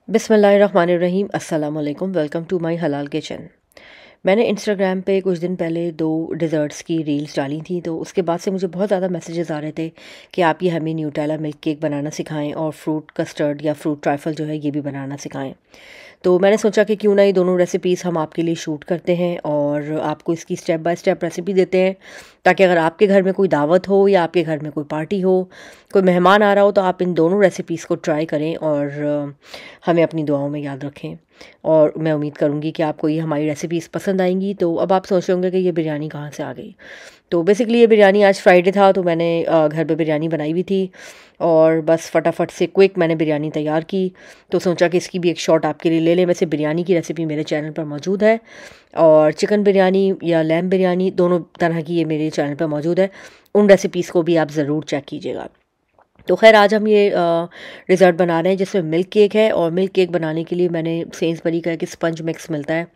बिस्मिल्लाहिर्रहमानिर्रहीम अस्सलाम वालेकुम। वेलकम टू माय हलाल किचन। मैंने इंस्टाग्राम पे कुछ दिन पहले 2 डिज़र्ट्स की रील्स डाली थी, तो उसके बाद से मुझे बहुत ज़्यादा मैसेजेस आ रहे थे कि आप ये हमें न्यूटेला मिल्क केक बनाना सिखाएं और फ्रूट कस्टर्ड या फ्रूट ट्राइफल जो है ये भी बनाना सिखाएं। तो मैंने सोचा कि क्यों ना ये दोनों रेसिपीज़ हम आपके लिए शूट करते हैं और आपको इसकी स्टेप बाय स्टेप रेसिपी देते हैं, ताकि अगर आपके घर में कोई दावत हो या आपके घर में कोई पार्टी हो, कोई मेहमान आ रहा हो, तो आप इन दोनों रेसिपीज़ को ट्राई करें और हमें अपनी दुआओं में याद रखें। और मैं उम्मीद करूँगी कि आपको ये हमारी रेसिपीज़ पसंद आएंगी। तो अब आप सोच रहे होंगे कि ये बिरयानी कहाँ से आ गई। तो बेसिकली ये बिरयानी आज फ्राइडे था, तो मैंने घर पे बिरयानी बनाई हुई थी और बस फटाफट से क्विक मैंने बिरयानी तैयार की। तो सोचा कि इसकी भी एक शॉट आपके लिए ले लें। वैसे बिरयानी की रेसिपी मेरे चैनल पर मौजूद है और चिकन बिरयानी या लैम बिरयानी दोनों तरह की ये मेरे चैनल पर मौजूद है। उन रेसिपीज़ को भी आप ज़रूर चेक कीजिएगा। तो खैर आज हम ये डिज़र्ट बना रहे हैं जिसमें मिल्क केक है। और मिल्क केक बनाने के लिए मैंने सेंसबरी का एक स्पंज मिक्स मिलता है,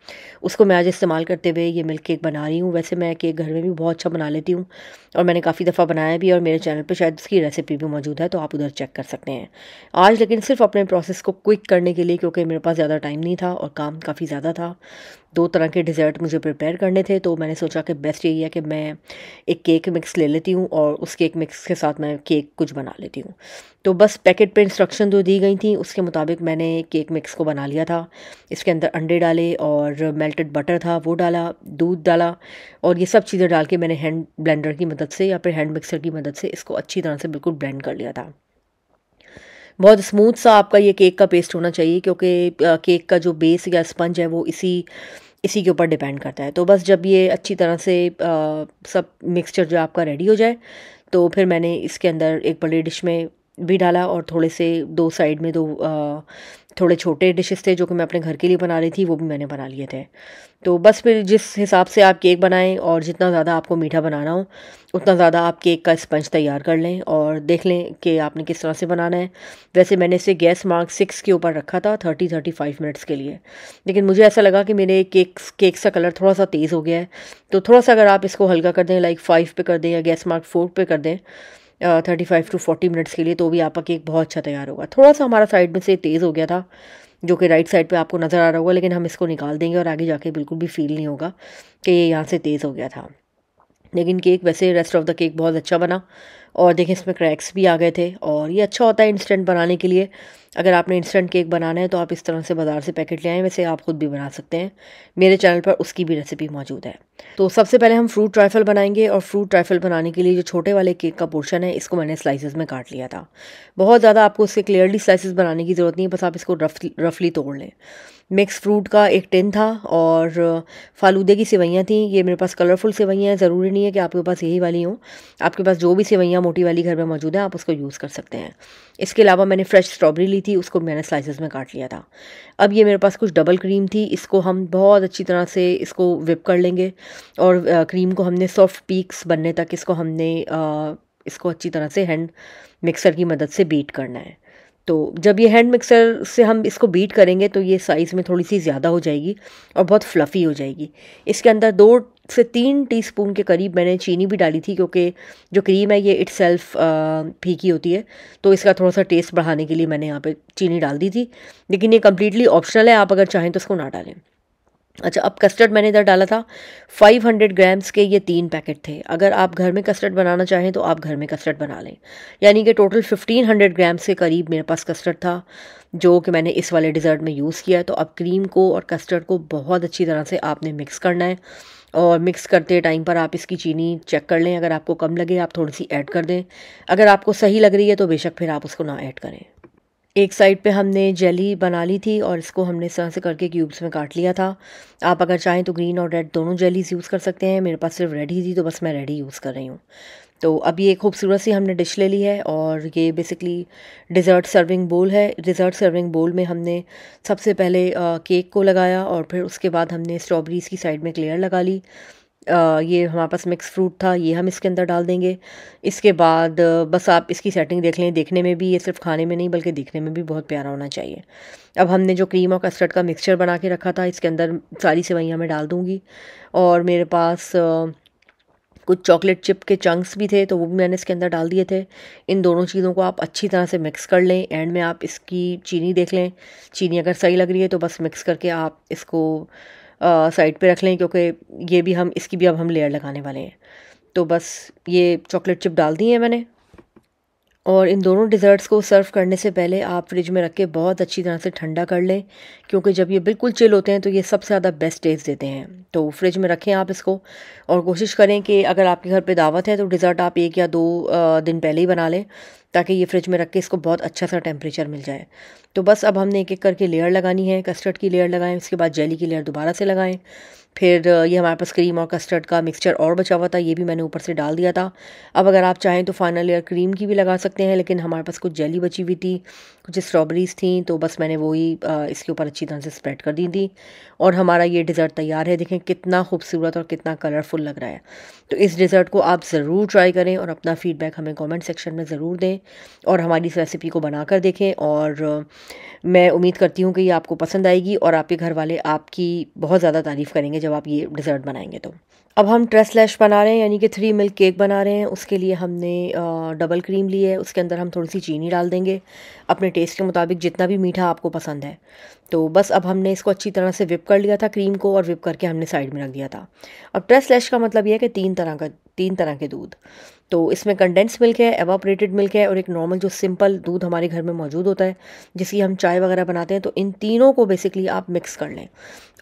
उसको मैं आज इस्तेमाल करते हुए ये मिल्क केक बना रही हूँ। वैसे मैं केक घर में भी बहुत अच्छा बना लेती हूँ और मैंने काफ़ी दफ़ा बनाया भी, और मेरे चैनल पे शायद उसकी रेसिपी भी मौजूद है, तो आप उधर चेक कर सकते हैं। आज लेकिन सिर्फ अपने प्रोसेस को क्विक करने के लिए, क्योंकि मेरे पास ज़्यादा टाइम नहीं था और काम काफ़ी ज़्यादा था, 2 तरह के डिज़र्ट मुझे प्रिपेयर करने थे, तो मैंने सोचा कि बेस्ट यही है कि मैं एक केक मिक्स ले लेती हूँ और उस केक मिक्स के साथ मैं केक कुछ बना लेती हूँ। तो बस पैकेट पे इंस्ट्रक्शन जो दी गई थी उसके मुताबिक मैंने केक मिक्स को बना लिया था। इसके अंदर अंडे डाले और मेल्टेड बटर था वो डाला, दूध डाला, और ये सब चीज़ें डाल के मैंने हैंड ब्लेंडर की मदद से या फिर हैंड मिक्सर की मदद से इसको अच्छी तरह से बिल्कुल ब्लेंड कर लिया था। बहुत स्मूथ सा आपका ये केक का पेस्ट होना चाहिए, क्योंकि केक का जो बेस या स्पंज है वो इसी इसी के ऊपर डिपेंड करता है। तो बस जब ये अच्छी तरह से सब मिक्सचर जो आपका रेडी हो जाए, तो फिर मैंने इसके अंदर एक बड़ी डिश में भी डाला और थोड़े से दो साइड में दो थोड़े छोटे डिशेस थे जो कि मैं अपने घर के लिए बना रही थी, वो भी मैंने बना लिए थे। तो बस फिर जिस हिसाब से आप केक बनाएं और जितना ज़्यादा आपको मीठा बनाना हो उतना ज़्यादा आप केक का स्पंज तैयार कर लें और देख लें कि आपने किस तरह से बनाना है। वैसे मैंने इसे गैस मार्क 6 के ऊपर रखा था 30-35 मिनट्स के लिए, लेकिन मुझे ऐसा लगा कि मेरे केक का कलर थोड़ा सा तेज़ हो गया है। तो थोड़ा सा अगर आप इसको हल्का कर दें, लाइक 5 पे कर दें या गैस मार्क 4 पे कर दें 35 to 40 मिनट्स के लिए, तो भी आपका केक बहुत अच्छा तैयार होगा। थोड़ा सा हमारा साइड में से तेज़ हो गया था, जो कि राइट साइड पे आपको नज़र आ रहा होगा, लेकिन हम इसको निकाल देंगे और आगे जाके बिल्कुल भी फील नहीं होगा कि ये यहाँ से तेज़ हो गया था। लेकिन केक वैसे रेस्ट ऑफ द केक बहुत अच्छा बना। और देखें इसमें क्रैक्स भी आ गए थे, और ये अच्छा होता है इंस्टेंट बनाने के लिए। अगर आपने इंस्टेंट केक बनाना है तो आप इस तरह से बाज़ार से पैकेट ले आएँ, वैसे आप खुद भी बना सकते हैं, मेरे चैनल पर उसकी भी रेसिपी मौजूद है। तो सबसे पहले हम फ्रूट ट्राइफल बनाएंगे, और फ्रूट ट्राइफल बनाने के लिए जो छोटे वाले केक का पोर्शन है इसको मैंने स्लाइसेस में काट लिया था। बहुत ज़्यादा आपको इसके क्लियरली स्लाइसेस बनाने की ज़रूरत नहीं है, बस आप इसको रफली तोड़ लें। मिक्स फ्रूट का एक टिन था और फालूदे की सेवइयाँ थी। ये मेरे पास कलरफुल सेवइयाँ हैं, ज़रूरी नहीं है कि आपके पास यही वाली हों। आपके पास जो भी सेवइयाँ मोटी वाली घर में मौजूद है आप उसको यूज़ कर सकते हैं। इसके अलावा मैंने फ्रेश स्ट्रॉबेरी ली थी, उसको मैंने स्लाइसेस में काट लिया था। अब ये मेरे पास कुछ डबल क्रीम थी, इसको हम बहुत अच्छी तरह से इसको विप कर लेंगे, और क्रीम को हमने सॉफ्ट पीक्स बनने तक इसको अच्छी तरह से हैंड मिक्सर की मदद से बीट करना है। तो जब ये हैंड मिक्सर से हम इसको बीट करेंगे तो ये साइज़ में थोड़ी सी ज़्यादा हो जाएगी और बहुत फ्लफ़ी हो जाएगी। इसके अंदर 2 से 3 टीस्पून के करीब मैंने चीनी भी डाली थी, क्योंकि जो क्रीम है ये इटसेल्फ फीकी होती है, तो इसका थोड़ा-सा टेस्ट बढ़ाने के लिए मैंने यहाँ पे चीनी डाल दी थी। लेकिन ये कम्प्लीटली ऑप्शनल है, आप अगर चाहें तो इसको ना डालें। अच्छा, अब कस्टर्ड मैंने इधर डाला था 500 ग्राम्स के, ये 3 पैकेट थे। अगर आप घर में कस्टर्ड बनाना चाहें तो आप घर में कस्टर्ड बना लें, यानी कि टोटल 1500 ग्राम्स के करीब मेरे पास कस्टर्ड था, जो कि मैंने इस वाले डिज़र्ट में यूज़ किया है। तो अब क्रीम को और कस्टर्ड को बहुत अच्छी तरह से आपने मिक्स करना है, और मिक्स करते टाइम पर आप इसकी चीनी चेक कर लें। अगर आपको कम लगे आप थोड़ी सी ऐड कर दें, अगर आपको सही लग रही है तो बेशक फिर आप उसको ना ऐड करें। एक साइड पे हमने जेली बना ली थी और इसको हमने इस तरह से करके क्यूब्स में काट लिया था। आप अगर चाहें तो ग्रीन और रेड दोनों जेलीज़ यूज़ कर सकते हैं, मेरे पास सिर्फ रेड ही थी तो बस मैं रेड ही यूज़ कर रही हूँ। तो अब ये खूबसूरत सी हमने डिश ले ली है, और ये बेसिकली डिज़र्ट सर्विंग बोल है। डिज़र्ट सर्विंग बोल में हमने सबसे पहले केक को लगाया, और फिर उसके बाद हमने स्ट्रॉबेरीज़ की साइड में एक लेयर लगा ली। ये हमारे पास मिक्स फ्रूट था, ये हम इसके अंदर डाल देंगे। इसके बाद बस आप इसकी सेटिंग देख लें, देखने में भी ये सिर्फ खाने में नहीं बल्कि दिखने में भी बहुत प्यारा होना चाहिए। अब हमने जो क्रीम और कस्टर्ड का मिक्सचर बना के रखा था इसके अंदर सारी सेवइयाँ मैं डाल दूँगी, और मेरे पास कुछ चॉकलेट चिप के चंक्स भी थे, तो वो भी मैंने इसके अंदर डाल दिए थे। इन दोनों चीज़ों को आप अच्छी तरह से मिक्स कर लें। एंड में आप इसकी चीनी देख लें, चीनी अगर सही लग रही है तो बस मिक्स करके आप इसको साइड पे रख लें, क्योंकि ये भी इसकी भी अब हम लेयर लगाने वाले हैं। तो बस ये चॉकलेट चिप डाल दी है मैंने। और इन दोनों डिज़र्ट्स को सर्व करने से पहले आप फ्रिज में रख के बहुत अच्छी तरह से ठंडा कर लें, क्योंकि जब ये बिल्कुल चिल होते हैं तो ये सबसे ज़्यादा बेस्ट टेस्ट देते हैं। तो फ्रिज में रखें आप इसको, और कोशिश करें कि अगर आपके घर पे दावत है तो डिज़र्ट आप 1 या 2 दिन पहले ही बना लें, ताकि ये फ्रिज में रख के इसको बहुत अच्छा सा टेम्परेचर मिल जाए। तो बस अब हमने एक एक करके लेयर लगानी है। कस्टर्ड की लेयर लगाएं, उसके बाद जेली की लेयर दोबारा से लगाएं। फिर ये हमारे पास क्रीम और कस्टर्ड का मिक्सचर और बचा हुआ था, ये भी मैंने ऊपर से डाल दिया था। अब अगर आप चाहें तो फाइनल लेयर क्रीम की भी लगा सकते हैं, लेकिन हमारे पास कुछ जेली बची हुई थी, कुछ स्ट्रॉबेरीज़ थी, तो बस मैंने वही इसके ऊपर अच्छी तरह से स्प्रेड कर दी थी। और हमारा ये डिज़र्ट तैयार है। देखें कितना खूबसूरत और कितना कलरफुल लग रहा है। तो इस डिज़र्ट को आप ज़रूर ट्राई करें और अपना फ़ीडबैक हमें कमेंट सेक्शन में ज़रूर दें, और हमारी इस रेसिपी को बना कर देखें। और मैं उम्मीद करती हूँ कि ये आपको पसंद आएगी और आपके घर वाले आपकी बहुत ज़्यादा तारीफ़ करेंगे जब आप ये डिज़र्ट बनाएंगे। तो अब हम ट्रेस लैश बना रहे हैं, यानी कि 3 मिल्क केक बना रहे हैं। उसके लिए हमने डबल क्रीम ली है, उसके अंदर हम थोड़ी सी चीनी डाल देंगे अपने टेस्ट के मुताबिक, जितना भी मीठा आपको पसंद है। तो बस अब हमने इसको अच्छी तरह से विप कर लिया था क्रीम को, और विप करके हमने साइड में रख दिया था। अब ट्रेस लैश का मतलब ये है कि 3 तरह के दूध। तो इसमें कंडेंस मिल्क है, एवापोरेटेड मिल्क है, और एक नॉर्मल जो सिंपल दूध हमारे घर में मौजूद होता है जिसकी हम चाय वगैरह बनाते हैं। तो इन तीनों को बेसिकली आप मिक्स कर लें।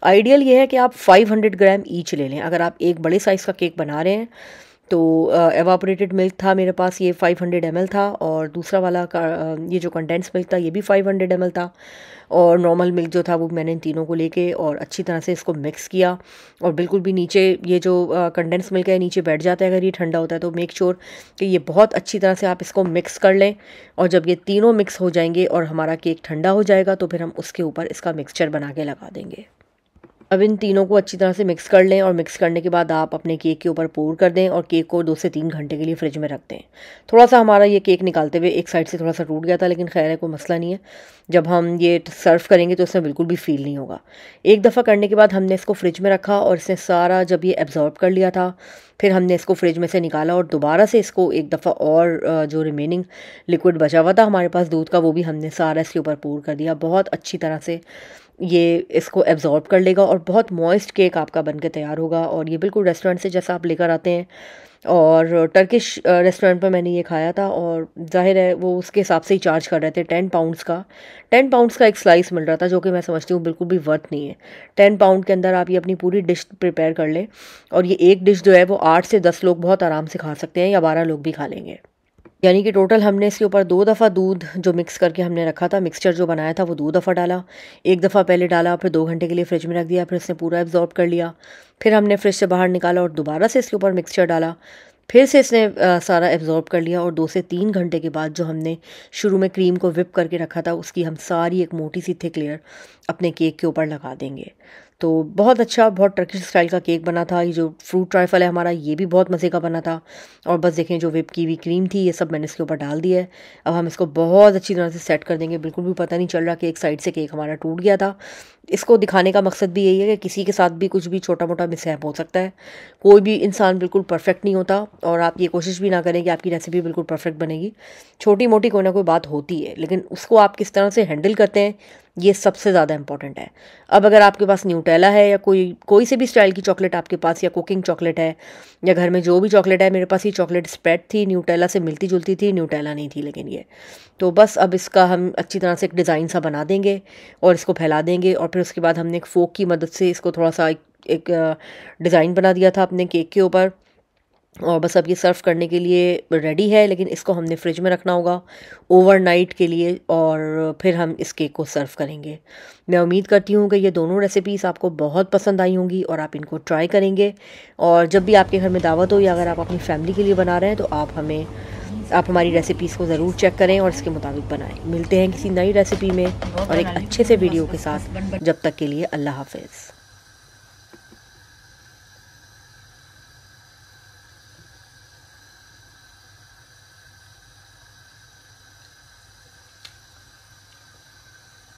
आइडियल ये है कि आप 500 ग्राम ईच ले लें। अगर आप एक बड़े साइज़ का केक बना रहे हैं तो एवापोरेटेड मिल्क था मेरे पास, ये 500 ml था, और दूसरा वाला ये जो कंडेंस मिल्क था ये भी 500 ml था, और नॉर्मल मिल्क जो था वो मैंने इन तीनों को लेके और अच्छी तरह से इसको मिक्स किया। और बिल्कुल भी नीचे ये जो कंडेंस मिल्क है नीचे बैठ जाता है अगर ये ठंडा होता है, तो मेक श्योर कि ये बहुत अच्छी तरह से आप इसको मिक्स कर लें। और जब ये तीनों मिक्स हो जाएंगे और हमारा केक ठंडा हो जाएगा तो फिर हम उसके ऊपर इसका मिक्सचर बना के लगा देंगे। अब इन तीनों को अच्छी तरह से मिक्स कर लें, और मिक्स करने के बाद आप अपने केक के ऊपर पोर कर दें और केक को 2 से 3 घंटे के लिए फ्रिज में रख दें। थोड़ा सा हमारा ये केक निकालते हुए एक साइड से थोड़ा सा टूट गया था, लेकिन खैर है, कोई मसला नहीं है। जब हम ये सर्व करेंगे तो इसमें बिल्कुल भी फील नहीं होगा। एक दफ़ा करने के बाद हमने इसको फ्रिज में रखा, और इसने सारा जब ये एब्जॉर्ब कर लिया था, फिर हमने इसको फ्रिज में से निकाला और दोबारा से इसको एक दफ़ा और जो रिमेनिंग लिक्विड बचा हुआ था हमारे पास दूध का, वो भी हमने सारा इसके ऊपर पोर कर दिया। बहुत अच्छी तरह से ये इसको एब्जॉर्ब कर लेगा और बहुत मॉइस्ट केक आपका बनके तैयार होगा। और ये बिल्कुल रेस्टोरेंट से जैसा आप लेकर आते हैं, और टर्किश रेस्टोरेंट पर मैंने ये खाया था, और जाहिर है वो उसके हिसाब से ही चार्ज कर रहे थे। 10 पाउंड्स का एक स्लाइस मिल रहा था, जो कि मैं समझती हूँ बिल्कुल भी वर्थ नहीं है। 10 पाउंड के अंदर आप ये अपनी पूरी डिश प्रिपेयर कर लें, और ये एक डिश जो है वो 8 से 10 लोग बहुत आराम से खा सकते हैं, या 12 लोग भी खा लेंगे। यानी कि टोटल हमने इसके ऊपर 2 दफ़ा दूध जो मिक्स करके हमने रखा था, मिक्सचर जो बनाया था, वो 2 दफ़ा डाला। एक दफ़ा पहले डाला, फिर 2 घंटे के लिए फ्रिज में रख दिया, फिर इसने पूरा एब्जॉर्ब कर लिया। फिर हमने फ्रिज से बाहर निकाला और दोबारा से इसके ऊपर मिक्सचर डाला, फिर से इसने सारा एब्जॉर्ब कर लिया। और 2 से 3 घंटे के बाद जो हमने शुरू में क्रीम को विप करके रखा था, उसकी हम सारी एक मोटी सी थिक लेयर अपने केक के ऊपर लगा देंगे। तो बहुत अच्छा, बहुत टर्किश स्टाइल का केक बना था। ये जो फ्रूट ट्राइफल है हमारा, ये भी बहुत मज़े का बना था। और बस देखें, जो विप की हुई क्रीम थी, ये सब मैंने इसके ऊपर डाल दिया है। अब हम इसको बहुत अच्छी तरह से सेट कर देंगे। बिल्कुल भी पता नहीं चल रहा कि एक साइड से केक हमारा टूट गया था। इसको दिखाने का मकसद भी यही है कि किसी के साथ भी कुछ भी छोटा मोटा मिसहैप हो सकता है। कोई भी इंसान बिल्कुल परफेक्ट नहीं होता, और आप ये कोशिश भी ना करें कि आपकी रेसिपी बिल्कुल परफेक्ट बनेगी। छोटी मोटी कोई ना कोई बात होती है, लेकिन उसको आप किस तरह से हैंडल करते हैं, ये सबसे ज़्यादा इंपॉर्टेंट है। अब अगर आपके पास न्यूटेला है, या कोई से भी स्टाइल की चॉकलेट आपके पास, या कुकिंग चॉकलेट है, या घर में जो भी चॉकलेट है, मेरे पास ये चॉकलेट स्प्रेड थी, न्यूटेला से मिलती जुलती थी, न्यूटेला नहीं थी लेकिन ये। तो बस अब इसका हम अच्छी तरह से एक डिज़ाइन सा बना देंगे और इसको फैला देंगे, और फिर उसके बाद हमने एक फोक की मदद से इसको थोड़ा सा एक डिज़ाइन बना दिया था अपने केक के ऊपर। और बस अब ये सर्व करने के लिए रेडी है, लेकिन इसको हमने फ्रिज में रखना होगा ओवरनाइट के लिए, और फिर हम इस केक को सर्व करेंगे। मैं उम्मीद करती हूँ कि ये दोनों रेसिपीज़ आपको बहुत पसंद आई होंगी और आप इनको ट्राई करेंगे। और जब भी आपके घर में दावत हो, या अगर आप अपनी फैमिली के लिए बना रहे हैं, तो आप हमारी रेसिपीज़ को ज़रूर चेक करें और इसके मुताबिक बनाएं। मिलते हैं किसी नई रेसिपी में और एक अच्छे से वीडियो के साथ। जब तक के लिए अल्लाह हाफ़िज़।